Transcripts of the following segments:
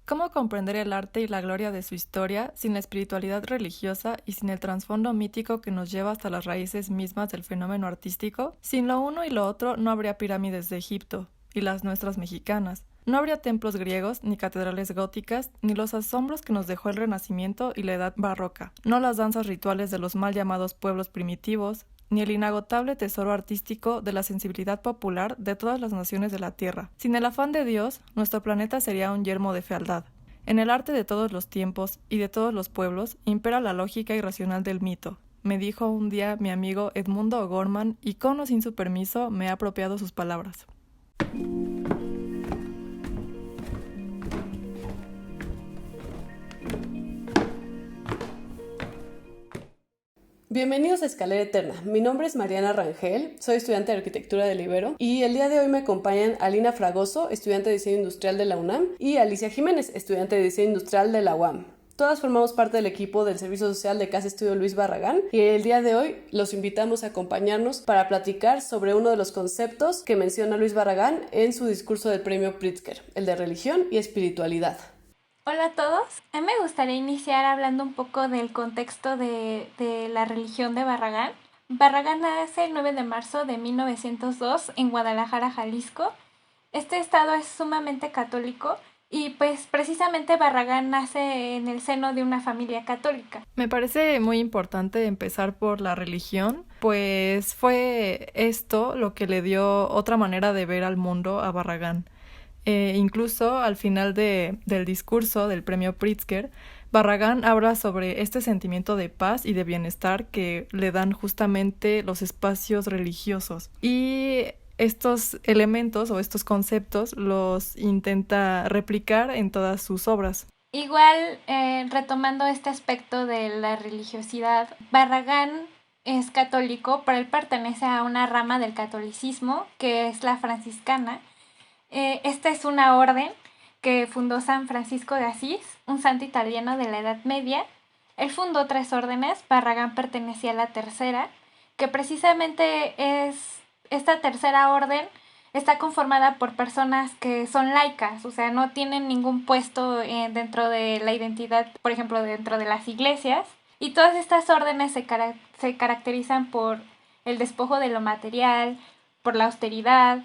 ¿Cómo comprender el arte y la gloria de su historia sin la espiritualidad religiosa y sin el trasfondo mítico que nos lleva hasta las raíces mismas del fenómeno artístico? Sin lo uno y lo otro no habría pirámides de Egipto, y las nuestras mexicanas. No habría templos griegos, ni catedrales góticas, ni los asombros que nos dejó el Renacimiento y la Edad Barroca, no las danzas rituales de los mal llamados pueblos primitivos, ni el inagotable tesoro artístico de la sensibilidad popular de todas las naciones de la Tierra. Sin el afán de Dios, nuestro planeta sería un yermo de fealdad. En el arte de todos los tiempos y de todos los pueblos impera la lógica irracional del mito, me dijo un día mi amigo Edmundo O'Gorman, y con o sin su permiso me he apropiado sus palabras. Bienvenidos a Escalera Eterna. Mi nombre es Mariana Rangel, soy estudiante de Arquitectura del Ibero y el día de hoy me acompañan Alina Fragoso, estudiante de Diseño Industrial de la UNAM, y Alicia Jiménez, estudiante de Diseño Industrial de la UAM. Todas formamos parte del equipo del Servicio Social de Casa Estudio Luis Barragán y el día de hoy los invitamos a acompañarnos para platicar sobre uno de los conceptos que menciona Luis Barragán en su discurso del Premio Pritzker, el de religión y espiritualidad. Hola a todos, a mí me gustaría iniciar hablando un poco del contexto de la religión de Barragán. Barragán nace el 9 de marzo de 1902 en Guadalajara, Jalisco. Este estado es sumamente católico y pues precisamente Barragán nace en el seno de una familia católica. Me parece muy importante empezar por la religión, pues fue esto lo que le dio otra manera de ver al mundo a Barragán. Incluso al final del discurso del premio Pritzker, Barragán habla sobre este sentimiento de paz y de bienestar que le dan justamente los espacios religiosos. Y estos elementos o estos conceptos los intenta replicar en todas sus obras. Igual, retomando este aspecto de la religiosidad, Barragán es católico, pero él pertenece a una rama del catolicismo que es la franciscana. Esta es una orden que fundó San Francisco de Asís, un santo italiano de la Edad Media. Él fundó 3 órdenes, Barragán pertenecía a la tercera, que precisamente es esta tercera orden está conformada por personas que son laicas, o sea, no tienen ningún puesto dentro de la identidad, por ejemplo, dentro de las iglesias. Y todas estas órdenes se caracterizan por el despojo de lo material, por la austeridad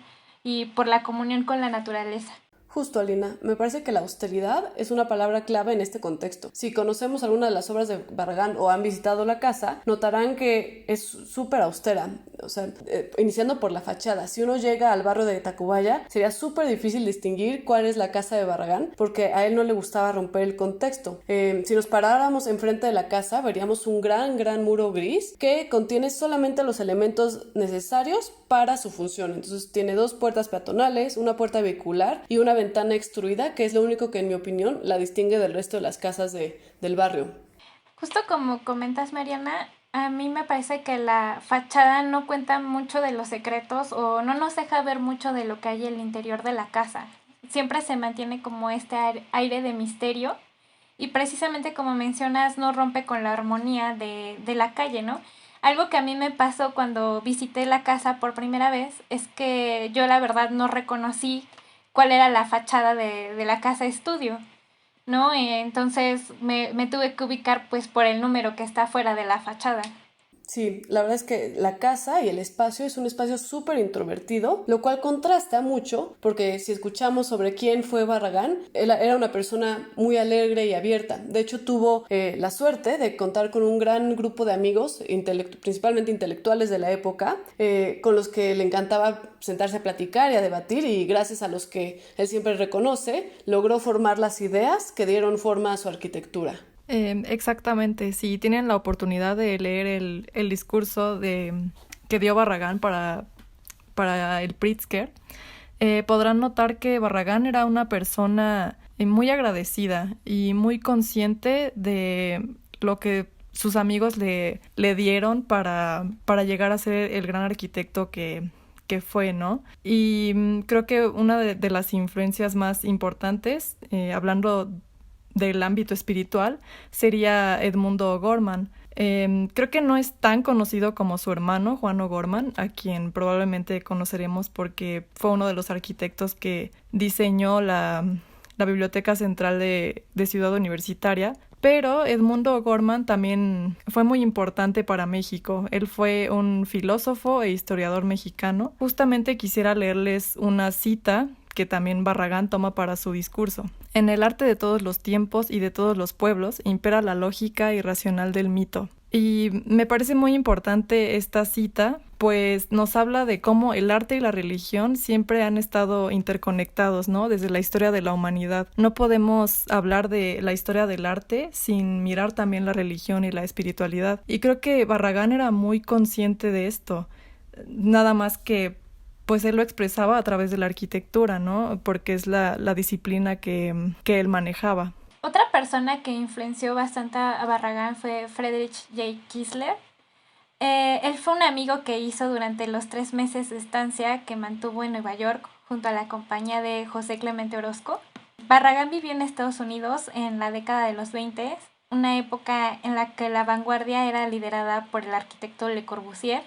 y por la comunión con la naturaleza. Justo, Alina, me parece que la austeridad es una palabra clave en este contexto. Si conocemos alguna de las obras de Barragán o han visitado la casa, notarán que es súper austera. O sea, iniciando por la fachada. Si uno llega al barrio de Tacubaya, sería súper difícil distinguir cuál es la casa de Barragán, porque a él no le gustaba romper el contexto. Si nos paráramos enfrente de la casa, veríamos un gran muro gris que contiene solamente los elementos necesarios para su función. Entonces tiene 2 puertas peatonales, una puerta vehicular y una ventana extruida, que es lo único que en mi opinión la distingue del resto de las casas del barrio. Justo como comentas, Mariana, a mí me parece que la fachada no cuenta mucho de los secretos o no nos deja ver mucho de lo que hay en el interior de la casa. Siempre se mantiene como este aire de misterio y precisamente como mencionas no rompe con la armonía de la calle, ¿no? Algo que a mí me pasó cuando visité la casa por primera vez es que yo la verdad no reconocí cuál era la fachada de la casa estudio, ¿no? Entonces me tuve que ubicar pues por el número que está fuera de la fachada. Sí, la verdad es que la casa y el espacio es un espacio súper introvertido, lo cual contrasta mucho porque si escuchamos sobre quién fue Barragán, él era una persona muy alegre y abierta. De hecho, tuvo la suerte de contar con un gran grupo de amigos, principalmente intelectuales de la época, con los que le encantaba sentarse a platicar y a debatir, y gracias a los que él siempre reconoce, logró formar las ideas que dieron forma a su arquitectura. Exactamente, si tienen la oportunidad de leer el discurso que dio Barragán para el Pritzker, podrán notar que Barragán era una persona muy agradecida y muy consciente de lo que sus amigos le dieron para llegar a ser el gran arquitecto que fue, ¿no? Y creo que una de las influencias más importantes, hablando del ámbito espiritual, sería Edmundo O'Gorman. Creo que no es tan conocido como su hermano, Juan O'Gorman, a quien probablemente conoceremos porque fue uno de los arquitectos que diseñó la la Biblioteca Central de Ciudad Universitaria. Pero Edmundo Gorman también fue muy importante para México. Él fue un filósofo e historiador mexicano. Justamente quisiera leerles una cita que también Barragán toma para su discurso. En el arte de todos los tiempos y de todos los pueblos impera la lógica irracional del mito. Y me parece muy importante esta cita, pues nos habla de cómo el arte y la religión siempre han estado interconectados, ¿no? Desde la historia de la humanidad. No podemos hablar de la historia del arte sin mirar también la religión y la espiritualidad. Y creo que Barragán era muy consciente de esto. Nada más que pues él lo expresaba a través de la arquitectura, ¿no? Porque es la disciplina que él manejaba. Otra persona que influenció bastante a Barragán fue Friedrich J. Kiesler. Él fue un amigo que hizo durante los 3 meses de estancia que mantuvo en Nueva York junto a la compañía de José Clemente Orozco. Barragán vivió en Estados Unidos en la década de los 20, una época en la que la vanguardia era liderada por el arquitecto Le Corbusier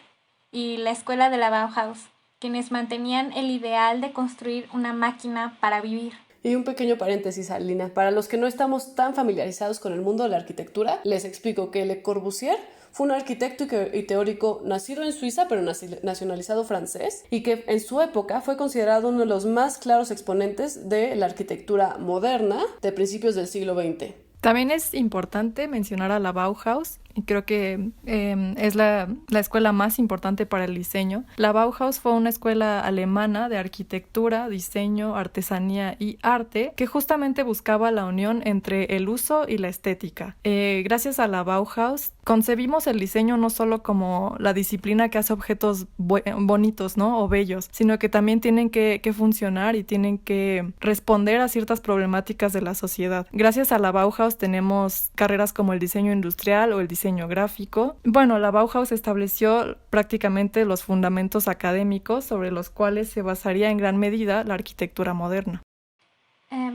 y la escuela de la Bauhaus, quienes mantenían el ideal de construir una máquina para vivir. Y un pequeño paréntesis, Alina. Para los que no estamos tan familiarizados con el mundo de la arquitectura, les explico que Le Corbusier fue un arquitecto y teórico nacido en Suiza, pero nacionalizado francés, y que en su época fue considerado uno de los más claros exponentes de la arquitectura moderna de principios del siglo XX. También es importante mencionar a la Bauhaus, y creo que es la escuela más importante para el diseño. La Bauhaus fue una escuela alemana de arquitectura, diseño, artesanía y arte que justamente buscaba la unión entre el uso y la estética. Gracias a la Bauhaus concebimos el diseño no solo como la disciplina que hace objetos bonitos, ¿no? O bellos, sino que también tienen que funcionar y tienen que responder a ciertas problemáticas de la sociedad. Gracias a la Bauhaus tenemos carreras como el diseño industrial o el diseño gráfico. Bueno, la Bauhaus estableció prácticamente los fundamentos académicos sobre los cuales se basaría en gran medida la arquitectura moderna.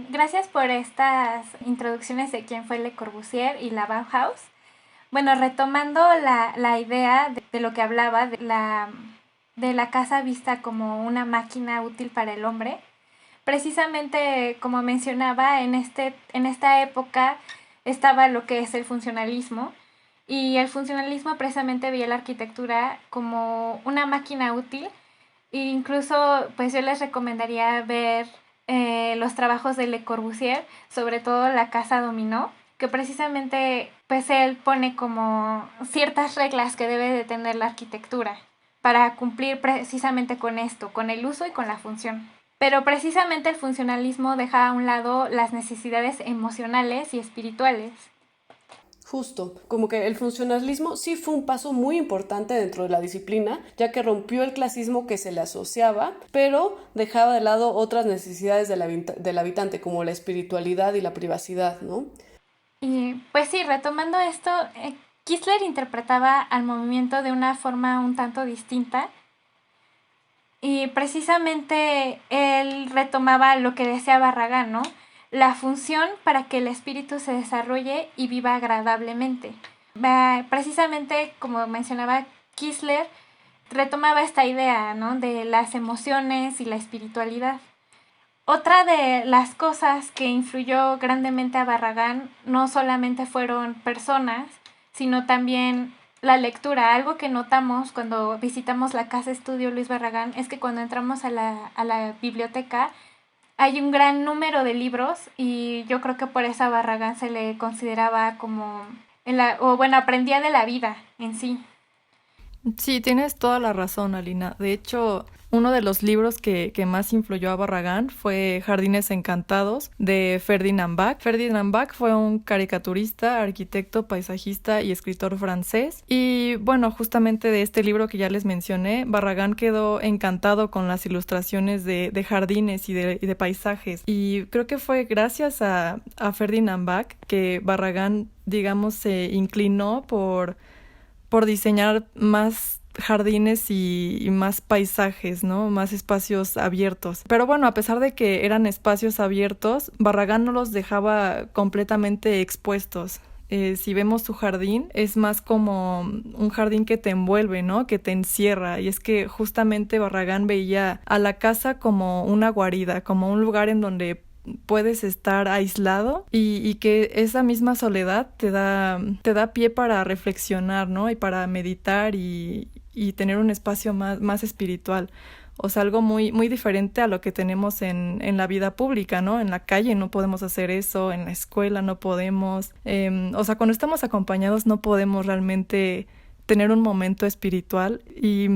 Gracias por estas introducciones de quién fue Le Corbusier y la Bauhaus. Bueno, retomando la idea de lo que hablaba, de la casa vista como una máquina útil para el hombre, precisamente como mencionaba, en esta época estaba lo que es el funcionalismo, y el funcionalismo precisamente veía la arquitectura como una máquina útil. E incluso pues yo les recomendaría ver los trabajos de Le Corbusier, sobre todo la casa dominó, que precisamente pues él pone como ciertas reglas que debe de tener la arquitectura para cumplir precisamente con esto, con el uso y con la función. Pero precisamente el funcionalismo deja a un lado las necesidades emocionales y espirituales. Justo, como que el funcionalismo sí fue un paso muy importante dentro de la disciplina, ya que rompió el clasismo que se le asociaba, pero dejaba de lado otras necesidades del habitante, como la espiritualidad y la privacidad, ¿no? Y pues sí, retomando esto, Kiesler interpretaba al movimiento de una forma un tanto distinta, y precisamente él retomaba lo que decía Barragán, ¿no? La función para que el espíritu se desarrolle y viva agradablemente. Precisamente, como mencionaba Kiesler, retomaba esta idea, ¿no? De las emociones y la espiritualidad. Otra de las cosas que influyó grandemente a Barragán no solamente fueron personas, sino también la lectura. Algo que notamos cuando visitamos la Casa Estudio Luis Barragán es que cuando entramos a la biblioteca hay un gran número de libros, y yo creo que por eso a Barragán se le consideraba como, aprendía de la vida en sí. Sí, tienes toda la razón, Alina. De hecho, uno de los libros que más influyó a Barragán fue Jardines Encantados, de Ferdinand Bach. Ferdinand Bach fue un caricaturista, arquitecto, paisajista y escritor francés. Y bueno, justamente de este libro que ya les mencioné, Barragán quedó encantado con las ilustraciones de jardines y de paisajes. Y creo que fue gracias a Ferdinand Bach que Barragán, digamos, se inclinó por diseñar más jardines y más paisajes, ¿no? Más espacios abiertos. Pero bueno, a pesar de que eran espacios abiertos, Barragán no los dejaba completamente expuestos. Si vemos su jardín, es más como un jardín que te envuelve, ¿no? Que te encierra. Y es que justamente Barragán veía a la casa como una guarida, como un lugar en donde puedes estar aislado y que esa misma soledad te da pie para reflexionar, ¿no? Y para meditar y tener un espacio más espiritual. O sea, algo muy, muy diferente a lo que tenemos en la vida pública, ¿no? En la calle no podemos hacer eso, en la escuela no podemos. O sea, cuando estamos acompañados no podemos realmente tener un momento espiritual. Y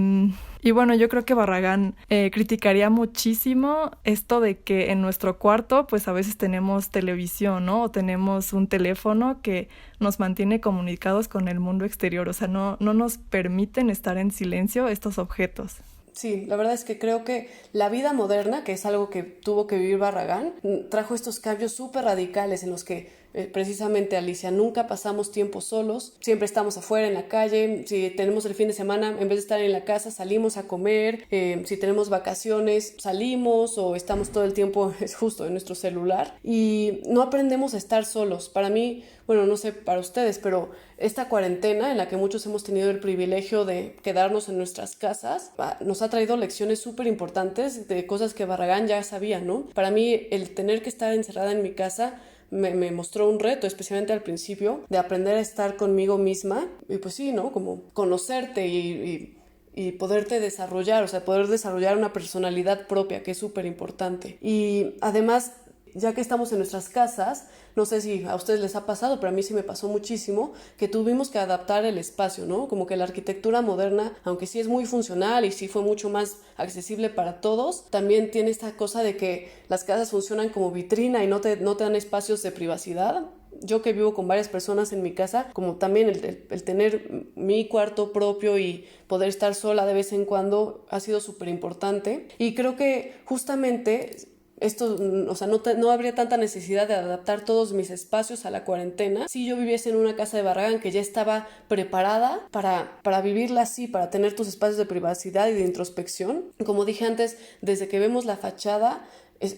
bueno, yo creo que Barragán criticaría muchísimo esto de que en nuestro cuarto pues a veces tenemos televisión, ¿no? O tenemos un teléfono que nos mantiene comunicados con el mundo exterior. O sea, no nos permiten estar en silencio estos objetos. Sí, la verdad es que creo que la vida moderna, que es algo que tuvo que vivir Barragán, trajo estos cambios súper radicales en los que precisamente, Alicia, nunca pasamos tiempo solos, siempre estamos afuera en la calle, si tenemos el fin de semana, en vez de estar en la casa, salimos a comer, si tenemos vacaciones, salimos o estamos todo el tiempo justo en nuestro celular y no aprendemos a estar solos. Para mí, bueno, no sé para ustedes, pero esta cuarentena en la que muchos hemos tenido el privilegio de quedarnos en nuestras casas, nos ha traído lecciones súper importantes de cosas que Barragán ya sabía, ¿no? Para mí, el tener que estar encerrada en mi casa me mostró un reto, especialmente al principio, de aprender a estar conmigo misma y pues sí, ¿no? Como conocerte y poderte desarrollar, o sea, poder desarrollar una personalidad propia, que es súper importante. Y además, ya que estamos en nuestras casas, no sé si a ustedes les ha pasado, pero a mí sí me pasó muchísimo, que tuvimos que adaptar el espacio, ¿no? Como que la arquitectura moderna, aunque sí es muy funcional y sí fue mucho más accesible para todos, también tiene esta cosa de que las casas funcionan como vitrina y no te dan espacios de privacidad. Yo que vivo con varias personas en mi casa, como también el tener mi cuarto propio y poder estar sola de vez en cuando ha sido súper importante. Y creo que justamente esto, o sea, no habría tanta necesidad de adaptar todos mis espacios a la cuarentena si yo viviese en una casa de Barragán que ya estaba preparada para vivirla así, para tener tus espacios de privacidad y de introspección. Como dije antes, desde que vemos la fachada,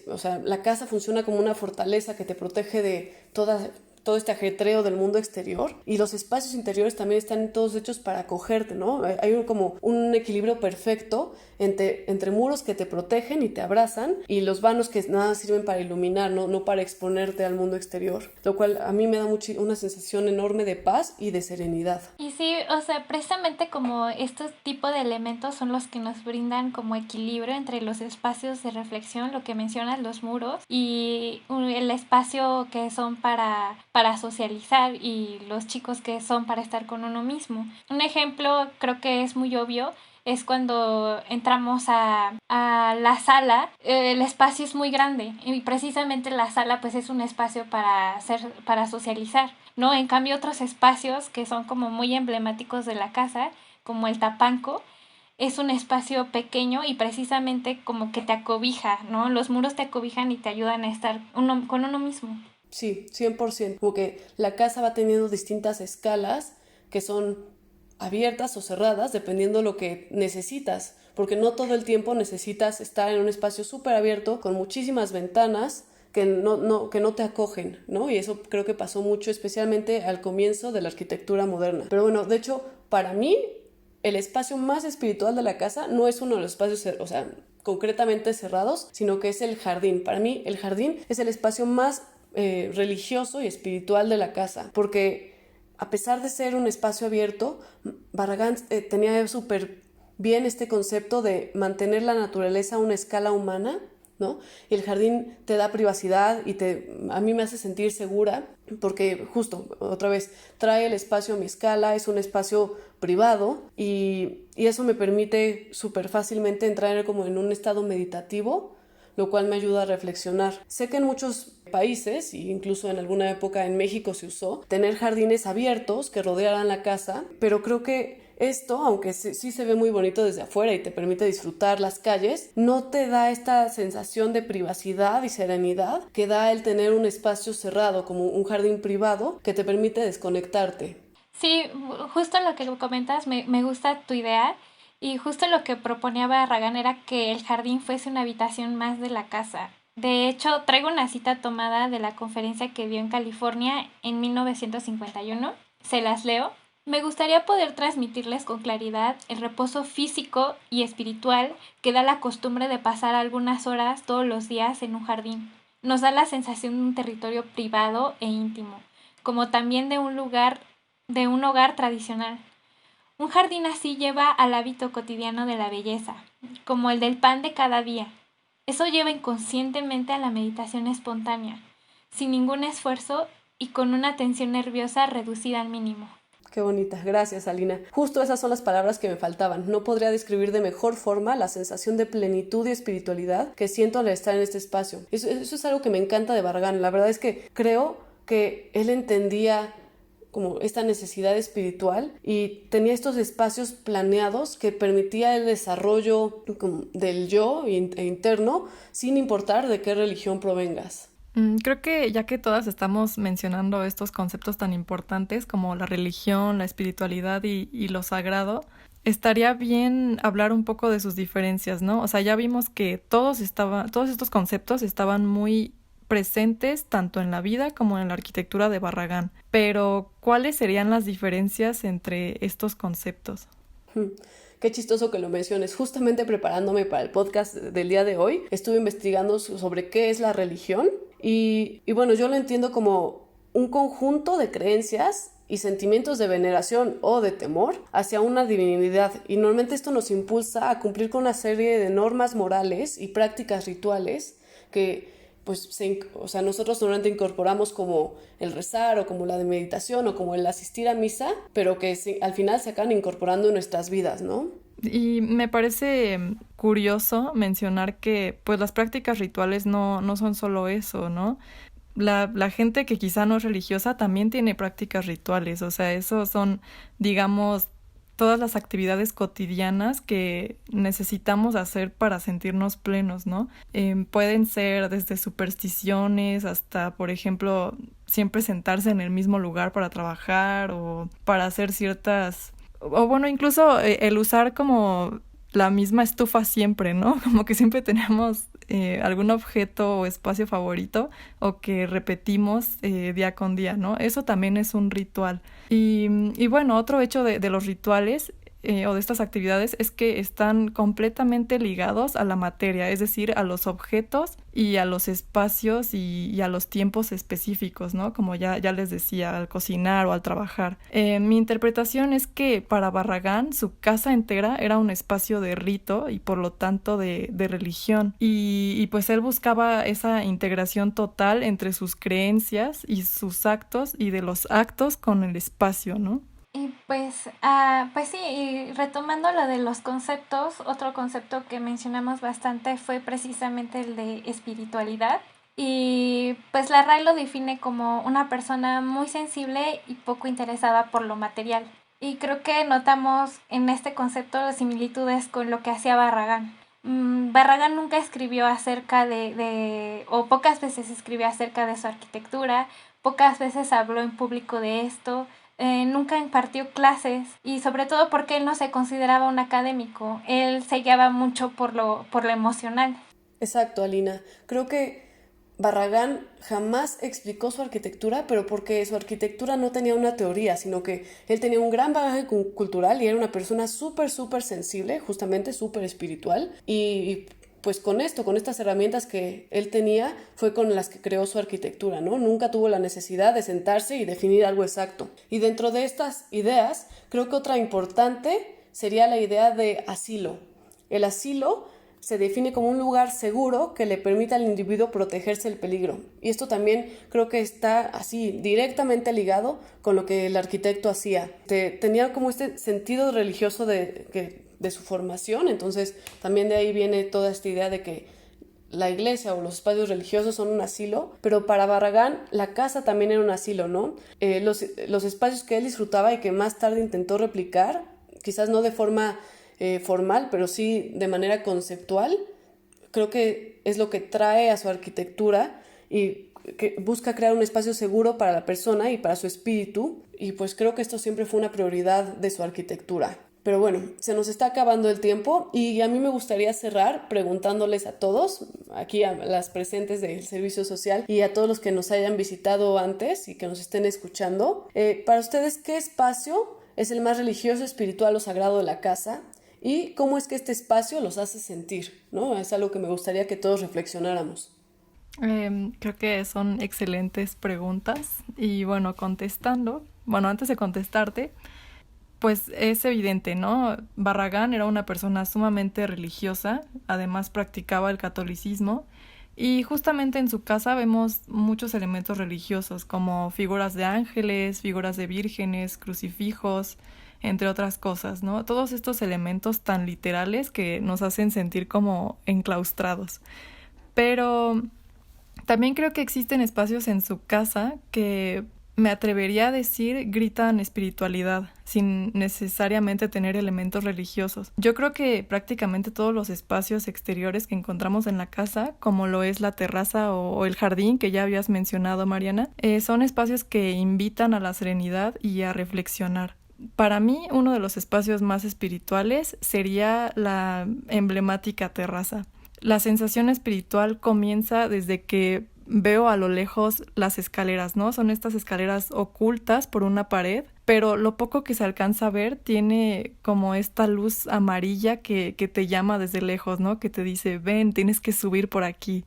o sea, la casa funciona como una fortaleza que te protege de todo este ajetreo del mundo exterior, y los espacios interiores también están todos hechos para acogerte, ¿no? Hay como un equilibrio perfecto entre muros que te protegen y te abrazan y los vanos que nada sirven para iluminar, no para exponerte al mundo exterior, lo cual a mí me da una sensación enorme de paz y de serenidad. Y sí, o sea, precisamente como estos tipos de elementos son los que nos brindan como equilibrio entre los espacios de reflexión, lo que mencionas, los muros, y el espacio que son para socializar y los chicos que son para estar con uno mismo. Un ejemplo creo que es muy obvio, es cuando entramos a la sala, el espacio es muy grande y precisamente la sala pues es un espacio para socializar, ¿no? En cambio otros espacios que son como muy emblemáticos de la casa, como el tapanco, es un espacio pequeño y precisamente como que te acobija, ¿no? Los muros te acobijan y te ayudan a estar con uno mismo. Sí, 100%. Como que la casa va teniendo distintas escalas que son abiertas o cerradas dependiendo lo que necesitas, porque no todo el tiempo necesitas estar en un espacio súper abierto con muchísimas ventanas que no te acogen, ¿no? Y eso creo que pasó mucho, especialmente al comienzo de la arquitectura moderna. Pero bueno, de hecho, para mí, el espacio más espiritual de la casa no es uno de los espacios, o sea, concretamente cerrados, sino que es el jardín. Para mí, el jardín es el espacio más religioso y espiritual de la casa, porque a pesar de ser un espacio abierto, Barragán tenía súper bien este concepto de mantener la naturaleza a una escala humana, ¿no? Y el jardín te da privacidad y a mí me hace sentir segura, porque justo, otra vez, trae el espacio a mi escala, es un espacio privado y eso me permite súper fácilmente entrar como en un estado meditativo, lo cual me ayuda a reflexionar. Sé que en muchos países, e incluso en alguna época en México se usó, tener jardines abiertos que rodearan la casa, pero creo que esto, aunque sí se ve muy bonito desde afuera y te permite disfrutar las calles, no te da esta sensación de privacidad y serenidad que da el tener un espacio cerrado, como un jardín privado, que te permite desconectarte. Sí, justo lo que comentas, me gusta tu idea. Y justo lo que proponía Barragán era que el jardín fuese una habitación más de la casa. De hecho, traigo una cita tomada de la conferencia que dio en California en 1951. Se las leo. Me gustaría poder transmitirles con claridad el reposo físico y espiritual que da la costumbre de pasar algunas horas todos los días en un jardín. nos da la sensación de un territorio privado e íntimo, como también de un hogar tradicional. Un jardín así lleva al hábito cotidiano de la belleza, como el del pan de cada día. Eso lleva inconscientemente a la meditación espontánea, sin ningún esfuerzo y con una tensión nerviosa reducida al mínimo. Qué bonita, gracias Alina. Justo esas son las palabras que me faltaban. No podría describir de mejor forma la sensación de plenitud y espiritualidad que siento al estar en este espacio. Eso es algo que me encanta de Barragán. La verdad es que creo que él entendía como esta necesidad espiritual y tenía estos espacios planeados que permitía el desarrollo como del yo e interno sin importar de qué religión provengas. Creo que ya que todas estamos mencionando estos conceptos tan importantes como la religión, la espiritualidad y lo sagrado, estaría bien hablar un poco de sus diferencias, ¿no? O sea, ya vimos que todos estos conceptos estaban muy presentes tanto en la vida como en la arquitectura de Barragán. Pero, ¿cuáles serían las diferencias entre estos conceptos? Qué chistoso que lo menciones. Justamente preparándome para el podcast del día de hoy, estuve investigando sobre qué es la religión y bueno, yo lo entiendo como un conjunto de creencias y sentimientos de veneración o de temor hacia una divinidad, y normalmente esto nos impulsa a cumplir con una serie de normas morales y prácticas rituales que pues nosotros normalmente incorporamos como el rezar o como la de meditación o como el asistir a misa, pero que al final se acaban incorporando en nuestras vidas, ¿no? Y me parece curioso mencionar que pues las prácticas rituales no son solo eso, ¿no? La gente que quizá no es religiosa también tiene prácticas rituales, o sea, eso son, digamos, todas las actividades cotidianas que necesitamos hacer para sentirnos plenos, ¿no? Pueden ser desde supersticiones hasta, por ejemplo, siempre sentarse en el mismo lugar para trabajar o para hacer ciertas... O bueno, incluso el usar como la misma estufa siempre, ¿no? Como que siempre tenemos algún objeto o espacio favorito o que repetimos día con día, ¿no? Eso también es un ritual. Y bueno, otro hecho de los rituales o de estas actividades es que están completamente ligados a la materia, es decir, a los objetos y a los espacios y a los tiempos específicos, ¿no? Como ya les decía, al cocinar o al trabajar. Mi interpretación es que para Barragán su casa entera era un espacio de rito y por lo tanto de religión. Y pues él buscaba esa integración total entre sus creencias y sus actos y de los actos con el espacio, ¿no? Y pues sí, y retomando lo de los conceptos, otro concepto que mencionamos bastante fue precisamente el de espiritualidad. Y pues la RAE lo define como una persona muy sensible y poco interesada por lo material. Y creo que notamos en este concepto las similitudes con lo que hacía Barragán. Barragán nunca escribió acerca o pocas veces escribió acerca de su arquitectura, pocas veces habló en público de esto. Nunca impartió clases y sobre todo porque él no se consideraba un académico, él se guiaba mucho por lo emocional. Exacto, Alina. Creo que Barragán jamás explicó su arquitectura, pero porque su arquitectura no tenía una teoría, sino que él tenía un gran bagaje cultural y era una persona súper sensible, justamente súper espiritual, y pues con estas herramientas que él tenía, fue con las que creó su arquitectura, ¿no? Nunca tuvo la necesidad de sentarse y definir algo exacto. Y dentro de estas ideas, creo que otra importante sería la idea de asilo. El asilo se define como un lugar seguro que le permita al individuo protegerse del peligro. Y esto también creo que está así directamente ligado con lo que el arquitecto hacía. Tenía como este sentido religioso de su formación, entonces también de ahí viene toda esta idea de que la iglesia o los espacios religiosos son un asilo, pero para Barragán la casa también era un asilo, ¿no? Los espacios que él disfrutaba y que más tarde intentó replicar, quizás no de forma formal, pero sí de manera conceptual, creo que es lo que trae a su arquitectura y que busca crear un espacio seguro para la persona y para su espíritu, y pues creo que esto siempre fue una prioridad de su arquitectura. Pero bueno, se nos está acabando el tiempo y a mí me gustaría cerrar preguntándoles a todos, aquí a las presentes del servicio social y a todos los que nos hayan visitado antes y que nos estén escuchando, para ustedes, ¿qué espacio es el más religioso, espiritual o sagrado de la casa? ¿Y cómo es que este espacio los hace sentir? ¿No? Es algo que me gustaría que todos reflexionáramos. Creo que son excelentes preguntas y bueno, antes de contestarte, pues es evidente, ¿no? Barragán era una persona sumamente religiosa, además practicaba el catolicismo y justamente en su casa vemos muchos elementos religiosos como figuras de ángeles, figuras de vírgenes, crucifijos, entre otras cosas, ¿no? Todos estos elementos tan literales que nos hacen sentir como enclaustrados. Pero también creo que existen espacios en su casa que me atrevería a decir gritan espiritualidad, sin necesariamente tener elementos religiosos. Yo creo que prácticamente todos los espacios exteriores que encontramos en la casa, como lo es la terraza o el jardín que ya habías mencionado, Mariana, son espacios que invitan a la serenidad y a reflexionar. Para mí, uno de los espacios más espirituales sería la emblemática terraza. La sensación espiritual comienza desde que veo a lo lejos las escaleras, ¿no? Son estas escaleras ocultas por una pared, pero lo poco que se alcanza a ver tiene como esta luz amarilla que te llama desde lejos, ¿no? Que te dice, ven, tienes que subir por aquí.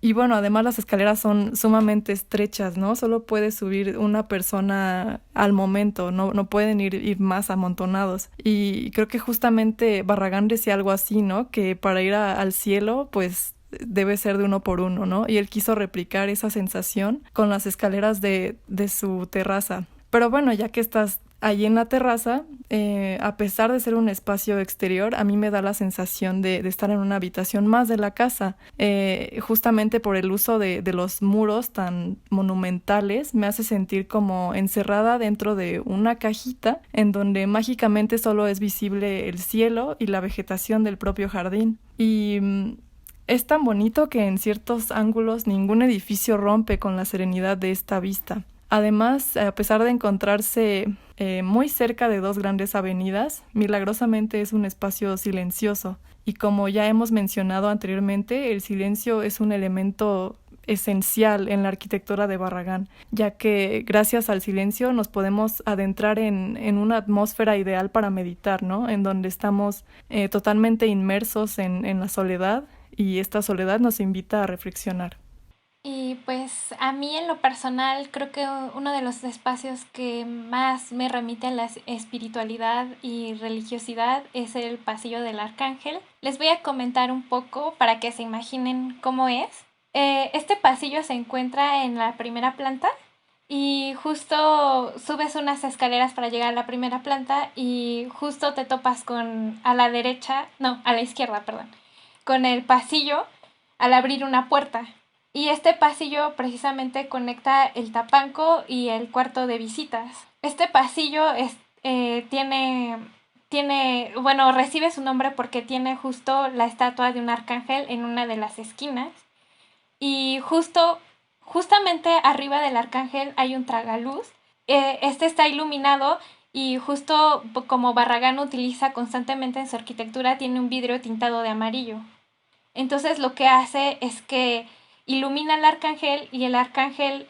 Y bueno, además las escaleras son sumamente estrechas, ¿no? Solo puede subir una persona al momento, no pueden ir más amontonados. Y creo que justamente Barragán decía algo así, ¿no? Que para ir al cielo, pues debe ser de uno por uno, ¿no? Y él quiso replicar esa sensación con las escaleras de su terraza. Pero bueno, ya que estás allí en la terraza, a pesar de ser un espacio exterior, a mí me da la sensación de estar en una habitación más de la casa. Justamente por el uso de los muros tan monumentales, me hace sentir como encerrada dentro de una cajita en donde mágicamente solo es visible el cielo y la vegetación del propio jardín. Es tan bonito que en ciertos ángulos ningún edificio rompe con la serenidad de esta vista. Además, a pesar de encontrarse muy cerca de dos grandes avenidas, milagrosamente es un espacio silencioso. Y como ya hemos mencionado anteriormente, el silencio es un elemento esencial en la arquitectura de Barragán, ya que gracias al silencio nos podemos adentrar en una atmósfera ideal para meditar, ¿no? En donde estamos totalmente inmersos en la soledad y esta soledad nos invita a reflexionar. Y pues a mí en lo personal creo que uno de los espacios que más me remite a la espiritualidad y religiosidad es el pasillo del Arcángel. Les voy a comentar un poco para que se imaginen cómo es. Este pasillo se encuentra en la primera planta y justo subes unas escaleras para llegar a la primera planta y justo te topas a la izquierda, perdón, con el pasillo al abrir una puerta. Y este pasillo precisamente conecta el tapanco y el cuarto de visitas. Este pasillo recibe su nombre porque tiene justo la estatua de un arcángel en una de las esquinas. Y justamente arriba del arcángel hay un tragaluz. Este está iluminado y justo como Barragán utiliza constantemente en su arquitectura, tiene un vidrio tintado de amarillo. Entonces lo que hace es que ilumina al arcángel y el arcángel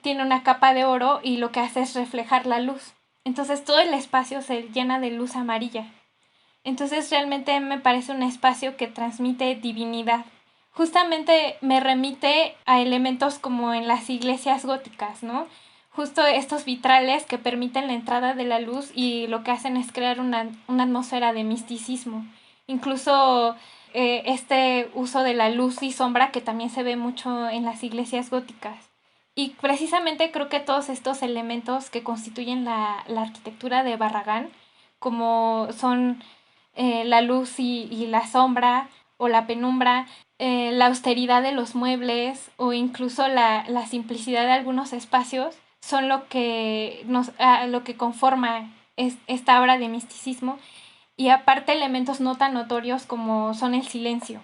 tiene una capa de oro y lo que hace es reflejar la luz. Entonces todo el espacio se llena de luz amarilla. Entonces realmente me parece un espacio que transmite divinidad. Justamente me remite a elementos como en las iglesias góticas, ¿no? Justo estos vitrales que permiten la entrada de la luz y lo que hacen es crear una atmósfera de misticismo. Incluso este uso de la luz y sombra que también se ve mucho en las iglesias góticas. Y precisamente creo que todos estos elementos que constituyen la arquitectura de Barragán, como son la luz y la sombra o la penumbra, la austeridad de los muebles o incluso la simplicidad de algunos espacios, son lo que conforma esta obra de misticismo. Y aparte elementos no tan notorios como son el silencio.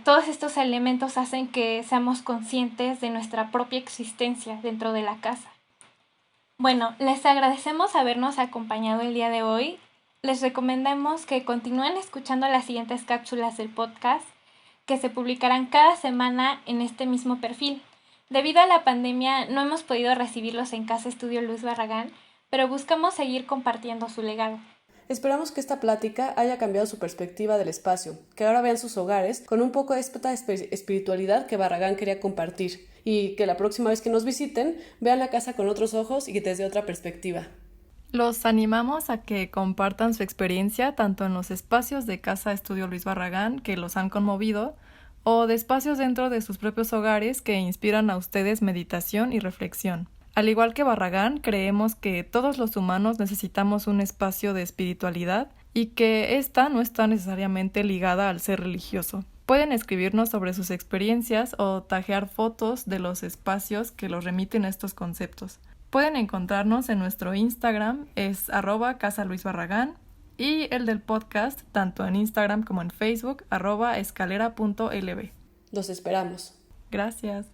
Todos estos elementos hacen que seamos conscientes de nuestra propia existencia dentro de la casa. Bueno, les agradecemos habernos acompañado el día de hoy. Les recomendamos que continúen escuchando las siguientes cápsulas del podcast que se publicarán cada semana en este mismo perfil. Debido a la pandemia no hemos podido recibirlos en Casa Estudio Luz Barragán, pero buscamos seguir compartiendo su legado. Esperamos que esta plática haya cambiado su perspectiva del espacio, que ahora vean sus hogares con un poco de esta espiritualidad que Barragán quería compartir, y que la próxima vez que nos visiten vean la casa con otros ojos y desde otra perspectiva. Los animamos a que compartan su experiencia tanto en los espacios de Casa Estudio Luis Barragán que los han conmovido o de espacios dentro de sus propios hogares que inspiran a ustedes meditación y reflexión. Al igual que Barragán, creemos que todos los humanos necesitamos un espacio de espiritualidad y que esta no está necesariamente ligada al ser religioso. Pueden escribirnos sobre sus experiencias o taguear fotos de los espacios que los remiten a estos conceptos. Pueden encontrarnos en nuestro Instagram, es @casaluisbarragán, y el del podcast, tanto en Instagram como en Facebook, @escalera.lb. Los esperamos. Gracias.